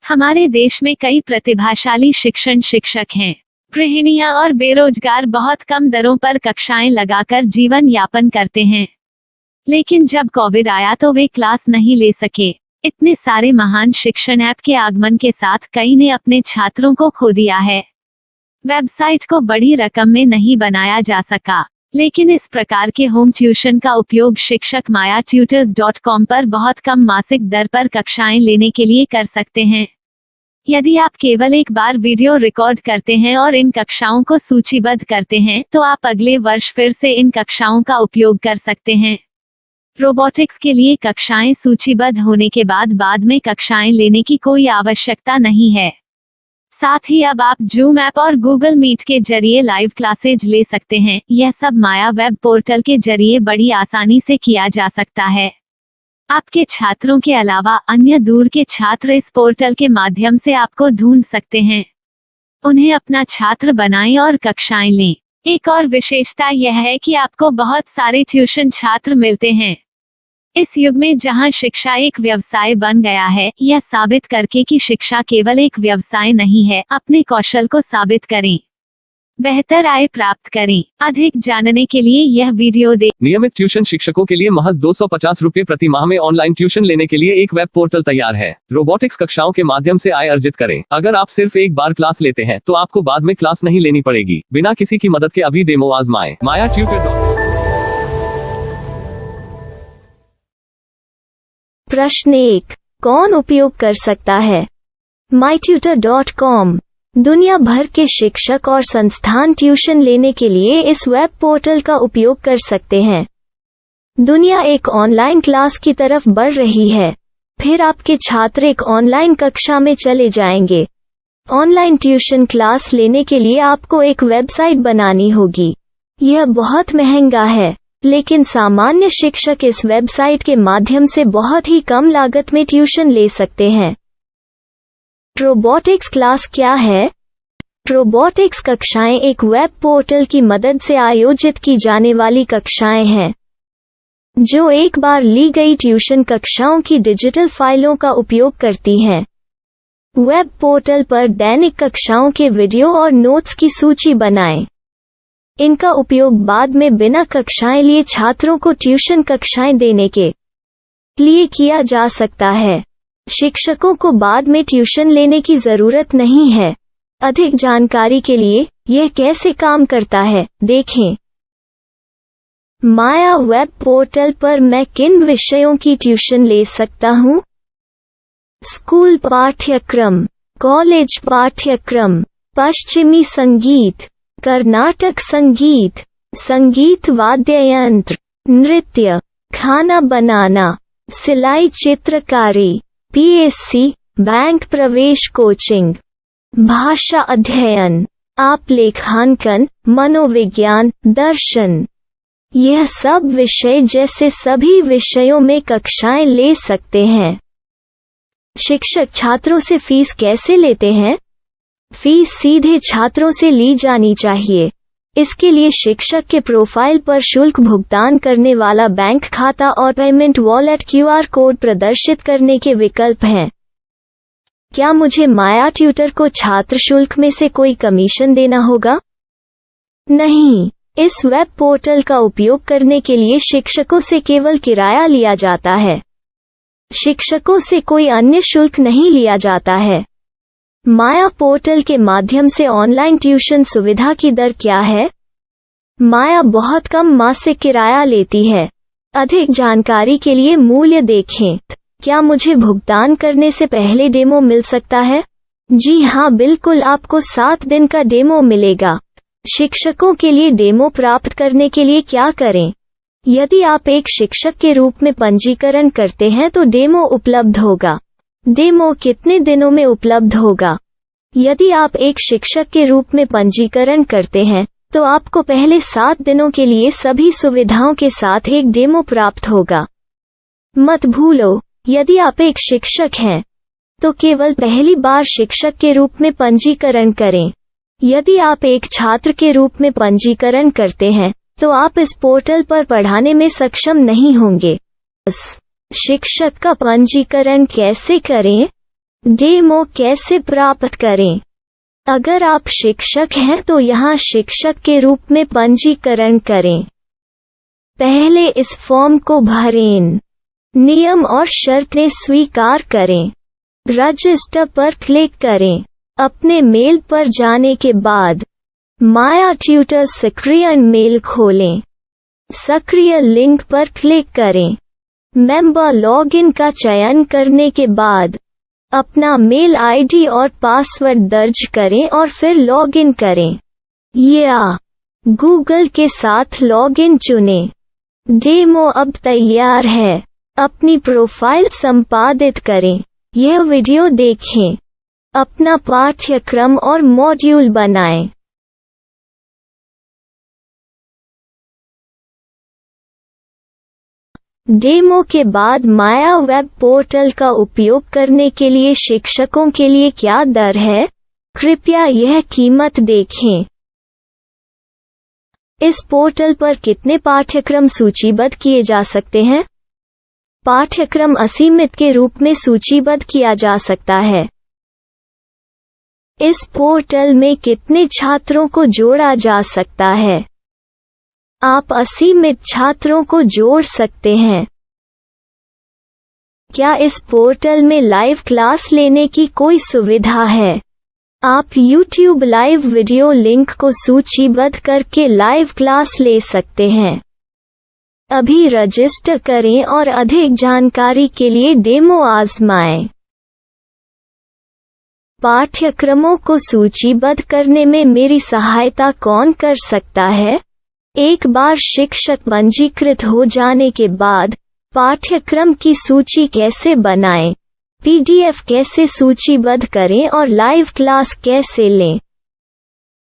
हमारे देश में कई प्रतिभाशाली शिक्षण शिक्षक हैं। गृहिणियां और बेरोजगार बहुत कम दरों पर कक्षाएं लगाकर जीवन यापन करते हैं। लेकिन जब कोविड आया तो वे क्लास नहीं ले सके। इतने सारे महान शिक्षण ऐप के आगमन के साथ कई ने अपने छात्रों को खो दिया है। वेबसाइट को बड़ी रकम में नहीं बनाया जा सका, लेकिन इस प्रकार के होम ट्यूशन का उपयोग शिक्षक myatutors.com पर बहुत कम मासिक दर पर कक्षाएं लेने के लिए कर सकते हैं। यदि आप केवल एक बार वीडियो रिकॉर्ड करते हैं और इन कक्षाओं को सूचीबद्ध करते हैं तो आप अगले वर्ष फिर से इन कक्षाओं का उपयोग कर सकते हैं। रोबोटिक्स के लिए कक्षाएं सूचीबद्ध होने के बाद में कक्षाएं लेने की कोई आवश्यकता नहीं है। साथ ही अब आप जूम ऐप और गूगल मीट के जरिए लाइव क्लासेज ले सकते हैं। यह सब माया वेब पोर्टल के जरिए बड़ी आसानी से किया जा सकता है। आपके छात्रों के अलावा अन्य दूर के छात्र इस पोर्टल के माध्यम से आपको ढूंढ सकते हैं। उन्हें अपना छात्र बनाएं और कक्षाएं लें। एक और विशेषता यह है कि आपको बहुत सारे ट्यूशन छात्र मिलते हैं। इस युग में जहां शिक्षा एक व्यवसाय बन गया है, यह साबित करके कि शिक्षा केवल एक व्यवसाय नहीं है, अपने कौशल को साबित करें, बेहतर आय प्राप्त करें। अधिक जानने के लिए यह वीडियो देखें। नियमित ट्यूशन शिक्षकों के लिए महज 250 रुपए प्रति माह में ऑनलाइन ट्यूशन लेने के लिए एक वेब पोर्टल तैयार है। रोबोटिक्स कक्षाओं के माध्यम से आय अर्जित करें। अगर आप सिर्फ एक बार क्लास लेते हैं तो आपको बाद में क्लास नहीं लेनी पड़ेगी। बिना किसी की मदद के अभी डेमो आजमाएं। myatutors.com। प्रश्न 1, कौन उपयोग कर सकता है? mytutor.com दुनिया भर के शिक्षक और संस्थान ट्यूशन लेने के लिए इस वेब पोर्टल का उपयोग कर सकते हैं। दुनिया एक ऑनलाइन क्लास की तरफ बढ़ रही है। फिर आपके छात्र एक ऑनलाइन कक्षा में चले जाएंगे। ऑनलाइन ट्यूशन क्लास लेने के लिए आपको एक वेबसाइट बनानी होगी। यह बहुत महंगा है, लेकिन सामान्य शिक्षक इस वेबसाइट के माध्यम से बहुत ही कम लागत में ट्यूशन ले सकते हैं। रोबोटिक्स क्लास क्या है? रोबोटिक्स कक्षाएं एक वेब पोर्टल की मदद से आयोजित की जाने वाली कक्षाएं हैं, जो एक बार ली गई ट्यूशन कक्षाओं की डिजिटल फाइलों का उपयोग करती हैं। वेब पोर्टल पर दैनिक कक्षाओं के वीडियो और नोट्स की सूची बनाएं। इनका उपयोग बाद में बिना कक्षाएं लिए छात्रों को ट्यूशन कक्षाएं देने के लिए किया जा सकता है। शिक्षकों को बाद में ट्यूशन लेने की जरूरत नहीं है। अधिक जानकारी के लिए यह कैसे काम करता है, देखें। माया वेब पोर्टल पर मैं किन विषयों की ट्यूशन ले सकता हूँ? स्कूल पाठ्यक्रम, कॉलेज पाठ्यक्रम, पश्चिमी संगीत, कर्नाटक संगीत, संगीत वाद्य यंत्र, नृत्य, खाना बनाना, सिलाई चित्रकारी, पीएससी, बैंक प्रवेश कोचिंग, भाषा अध्ययन, आप लेखांकन, मनोविज्ञान, दर्शन। यह सब विषय जैसे सभी विषयों में कक्षाएं ले सकते हैं। शिक्षक छात्रों से फीस कैसे लेते हैं? फीस सीधे छात्रों से ली जानी चाहिए। इसके लिए शिक्षक के प्रोफाइल पर शुल्क भुगतान करने वाला बैंक खाता और पेमेंट वॉलेट क्यूआर कोड प्रदर्शित करने के विकल्प हैं। क्या मुझे माया ट्यूटर को छात्र शुल्क में से कोई कमीशन देना होगा? नहीं, इस वेब पोर्टल का उपयोग करने के लिए शिक्षकों से केवल किराया लिया जाता है। शिक्षकों से कोई अन्य शुल्क नहीं लिया जाता है। माया पोर्टल के माध्यम से ऑनलाइन ट्यूशन सुविधा की दर क्या है? माया बहुत कम मासिक किराया लेती है। अधिक जानकारी के लिए मूल्य देखें। क्या मुझे भुगतान करने से पहले डेमो मिल सकता है? जी हाँ, बिल्कुल, आपको 7 दिन का डेमो मिलेगा। शिक्षकों के लिए डेमो प्राप्त करने के लिए क्या करें? यदि आप एक शिक्षक के रूप में पंजीकरण करते हैं तो डेमो उपलब्ध होगा। डेमो कितने दिनों में उपलब्ध होगा? यदि आप एक शिक्षक के रूप में पंजीकरण करते हैं तो आपको पहले 7 दिनों के लिए सभी सुविधाओं के साथ एक डेमो प्राप्त होगा। मत भूलो, यदि आप एक शिक्षक हैं तो केवल पहली बार शिक्षक के रूप में पंजीकरण करें। यदि आप एक छात्र के रूप में पंजीकरण करते हैं तो आप इस पोर्टल पर पढ़ाने में सक्षम नहीं होंगे। शिक्षक का पंजीकरण कैसे करें? डेमो कैसे प्राप्त करें? अगर आप शिक्षक हैं तो यहाँ शिक्षक के रूप में पंजीकरण करें। पहले इस फॉर्म को भरें। नियम और शर्तें स्वीकार करें। रजिस्टर पर क्लिक करें। अपने मेल पर जाने के बाद माया ट्यूटर सक्रिय मेल खोलें। सक्रिय लिंक पर क्लिक करें। मेंबर लॉगिन का चयन करने के बाद अपना मेल आईडी और पासवर्ड दर्ज करें और फिर लॉगिन करें या गूगल के साथ लॉगिन चुनें। डेमो अब तैयार है। अपनी प्रोफाइल संपादित करें। यह वीडियो देखें। अपना पाठ्यक्रम और मॉड्यूल बनाएं। डेमो के बाद माया वेब पोर्टल का उपयोग करने के लिए शिक्षकों के लिए क्या दर है? कृपया यह कीमत देखें। इस पोर्टल पर कितने पाठ्यक्रम सूचीबद्ध किए जा सकते हैं? पाठ्यक्रम असीमित के रूप में सूचीबद्ध किया जा सकता है। इस पोर्टल में कितने छात्रों को जोड़ा जा सकता है? आप असीमित छात्रों को जोड़ सकते हैं। क्या इस पोर्टल में लाइव क्लास लेने की कोई सुविधा है? आप YouTube लाइव वीडियो लिंक को सूचीबद्ध करके लाइव क्लास ले सकते हैं। अभी रजिस्टर करें और अधिक जानकारी के लिए डेमो आजमाएं। पाठ्यक्रमों को सूचीबद्ध करने में मेरी सहायता कौन कर सकता है? एक बार शिक्षक पंजीकृत हो जाने के बाद पाठ्यक्रम की सूची कैसे बनाएं? PDF कैसे सूचीबद्ध करें और लाइव क्लास कैसे लें?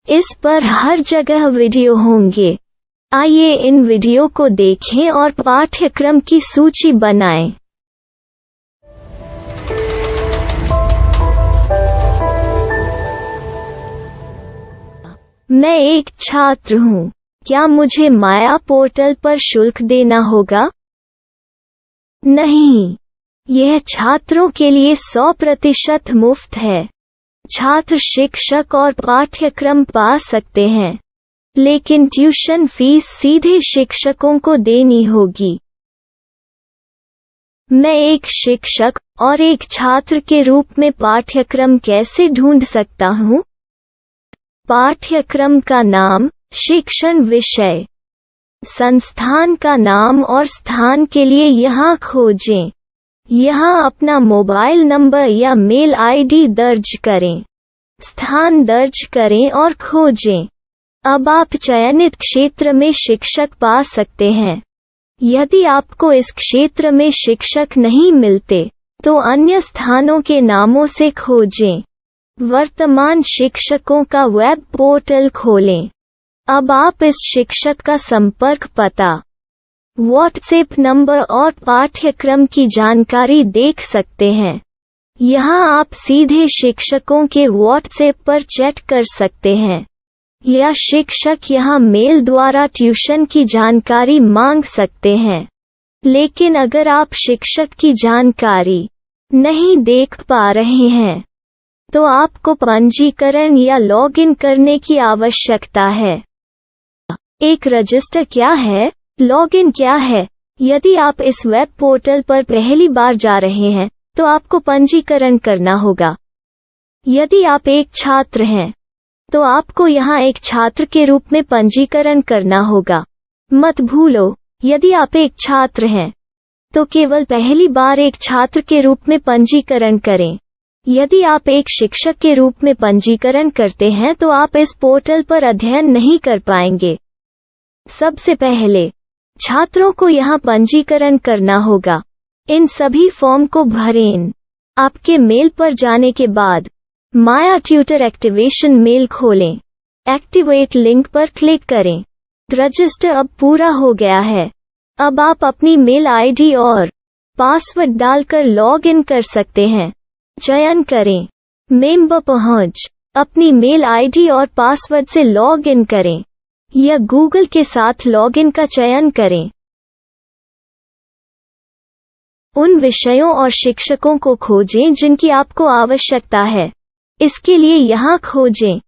इस पर हर जगह वीडियो होंगे। आइए इन वीडियो को देखें और पाठ्यक्रम की सूची बनाएं। मैं एक छात्र हूँ। क्या मुझे माया पोर्टल पर शुल्क देना होगा? नहीं, यह छात्रों के लिए 100% मुफ्त है। छात्र शिक्षक और पाठ्यक्रम पा सकते हैं, लेकिन ट्यूशन फीस सीधे शिक्षकों को देनी होगी। मैं एक शिक्षक और एक छात्र के रूप में पाठ्यक्रम कैसे ढूंढ सकता हूँ? पाठ्यक्रम का नाम, शिक्षण विषय, संस्थान का नाम और स्थान के लिए यहाँ खोजें। यहाँ अपना मोबाइल नंबर या मेल आईडी दर्ज करें। स्थान दर्ज करें और खोजें। अब आप चयनित क्षेत्र में शिक्षक पा सकते हैं। यदि आपको इस क्षेत्र में शिक्षक नहीं मिलते, तो अन्य स्थानों के नामों से खोजें। वर्तमान शिक्षकों का वेब पोर्टल खोलें। अब आप इस शिक्षक का संपर्क पता, व्हाट्सएप नंबर और पाठ्यक्रम की जानकारी देख सकते हैं। यहाँ आप सीधे शिक्षकों के व्हाट्सएप पर चैट कर सकते हैं या शिक्षक यहाँ मेल द्वारा ट्यूशन की जानकारी मांग सकते हैं। लेकिन अगर आप शिक्षक की जानकारी नहीं देख पा रहे हैं, तो आपको पंजीकरण या लॉगिन करने की आवश्यकता है। एक रजिस्टर क्या है? लॉगिन क्या है? यदि आप इस वेब पोर्टल पर पहली बार जा रहे हैं, तो आपको पंजीकरण करना होगा। यदि आप एक छात्र हैं, तो आपको यहाँ एक छात्र के रूप में पंजीकरण करना होगा। मत भूलो, यदि आप एक छात्र हैं, तो केवल पहली बार एक छात्र के रूप में पंजीकरण करें। यदि आप एक शिक्षक के रूप में पंजीकरण करते हैं, तो आप इस पोर्टल पर अध्ययन नहीं कर पाएंगे। सबसे पहले छात्रों को यहाँ पंजीकरण करना होगा। इन सभी फॉर्म को भरें। आपके मेल पर जाने के बाद माया ट्यूटर एक्टिवेशन मेल खोलें। एक्टिवेट लिंक पर क्लिक करें। रजिस्टर अब पूरा हो गया है। अब आप अपनी मेल आईडी और पासवर्ड डालकर लॉग इन कर सकते हैं। चयन करें मेंबर पहुंच। अपनी मेल आईडी और पासवर्ड से लॉग इन करें या गूगल के साथ लॉगिन का चयन करें। उन विषयों और शिक्षकों को खोजें जिनकी आपको आवश्यकता है। इसके लिए यहाँ खोजें।